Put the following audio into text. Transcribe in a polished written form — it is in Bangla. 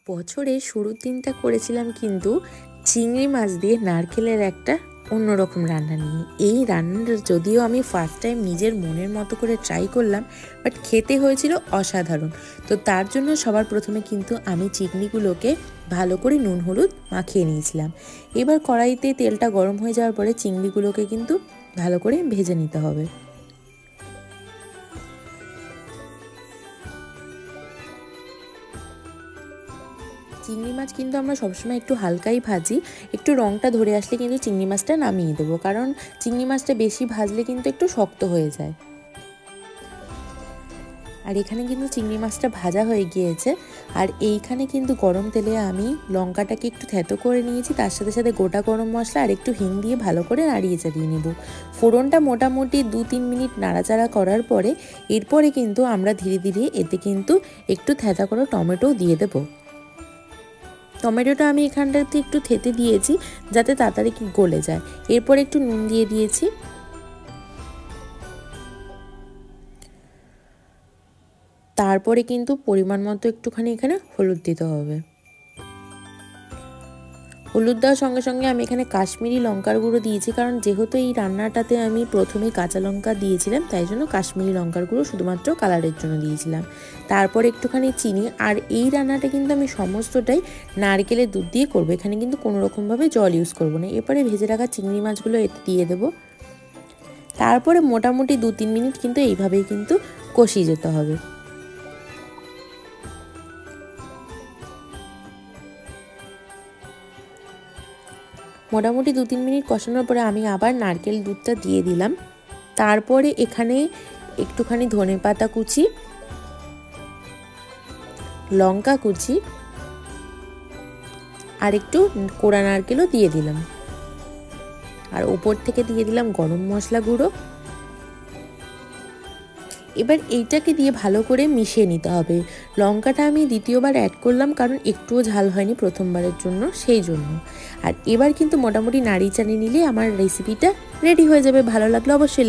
বছরের শুরুর দিনটা করেছিলাম কিন্তু চিংড়ি মাছ দিয়ে নারকেলের একটা অন্যরকম রান্না নিয়ে। এই রান্নাটা যদিও আমি ফার্স্ট টাইম নিজের মনের মতো করে ট্রাই করলাম, বাট খেতে হয়েছিল অসাধারণ। তো তার জন্য সবার প্রথমে কিন্তু আমি চিংড়িগুলোকে ভালো করে নুন হলুদ মাখিয়ে নিয়েছিলাম। এবার কড়াইতে তেলটা গরম হয়ে যাওয়ার পরে চিংড়িগুলোকে কিন্তু ভালো করে ভেজে নিতে হবে। চিংড়ি মাছ কিন্তু আমরা সবসময় একটু হালকাই ভাজি, একটু রঙটা ধরে আসলে কিন্তু চিংড়ি মাছটা নামিয়ে দেবো, কারণ চিংড়ি মাছটা বেশি ভাজলে কিন্তু একটু শক্ত হয়ে যায়। আর এখানে কিন্তু চিংড়ি মাছটা ভাজা হয়ে গিয়েছে। আর এইখানে কিন্তু গরম তেলে আমি লঙ্কাটাকে একটু থেতো করে নিয়েছি, তার সাথে সাথে গোটা গরম মশলা আর একটু হিং দিয়ে ভালো করে নাড়িয়ে চাড়িয়ে নেব। ফোড়নটা মোটামুটি 2-3 মিনিট নাড়াচাড়া করার পরে এরপরে কিন্তু আমরা ধীরে ধীরে এতে কিন্তু একটু থেতা করে টমেটো দিয়ে দেবো। টমেটোটা আমি এখানটাতে একটু থেতে দিয়েছি যাতে তাড়াতাড়ি গলে যায়। এরপর একটু নুন দিয়ে দিয়েছি। তারপরে কিন্তু পরিমাণ মতো একটুখানি এখানে হলুদ দিতে হবে। হলুদ দেওয়ার সঙ্গে সঙ্গে আমি এখানে কাশ্মীরি লঙ্কার গুঁড়ো দিয়েছি, কারণ যেহেতু এই রান্নাটাতে আমি প্রথমেই কাঁচা লঙ্কা দিয়েছিলাম, তাই জন্য কাশ্মীরি লঙ্কার গুঁড়ো শুধুমাত্র কালারের জন্য দিয়েছিলাম। তারপর একটুখানি চিনি। আর এই রান্নাটা কিন্তু আমি সমস্তটাই নারকেলের দুধ দিয়ে করবো, এখানে কিন্তু কোনো রকমভাবে জল ইউজ করবো না। এরপরে ভেজে রাখা চিংড়ি মাছগুলো এতে দিয়ে দেবো। তারপরে মোটামুটি 2-3 মিনিট কিন্তু এইভাবেই কিন্তু কষিয়ে যেতে হবে। মোটামুটি 2-3 মিনিট কষানোর পরে আমি আবার নারকেল দুধটা দিয়ে দিলাম। তারপরে এখানে একটুখানি ধনেপাতা কুচি, লঙ্কা কুচি আর একটু কোড়া নারকেলও দিয়ে দিলাম। আর উপর থেকে দিয়ে দিলাম গরম মশলা গুঁড়ো। এবার এইটাকে দিয়ে ভালো করে মিশিয়ে নিতে হবে। লঙ্কাটা আমি দ্বিতীয়বার অ্যাড করলাম, কারণ একটুও ঝাল হয়নি প্রথমবারের জন্য, সেই জন্য। আর এবার কিন্তু মোটামুটি নাড়িয়ে চাড়িয়ে নিলে আমার রেসিপিটা রেডি হয়ে যাবে। ভালো লাগলে অবশ্যই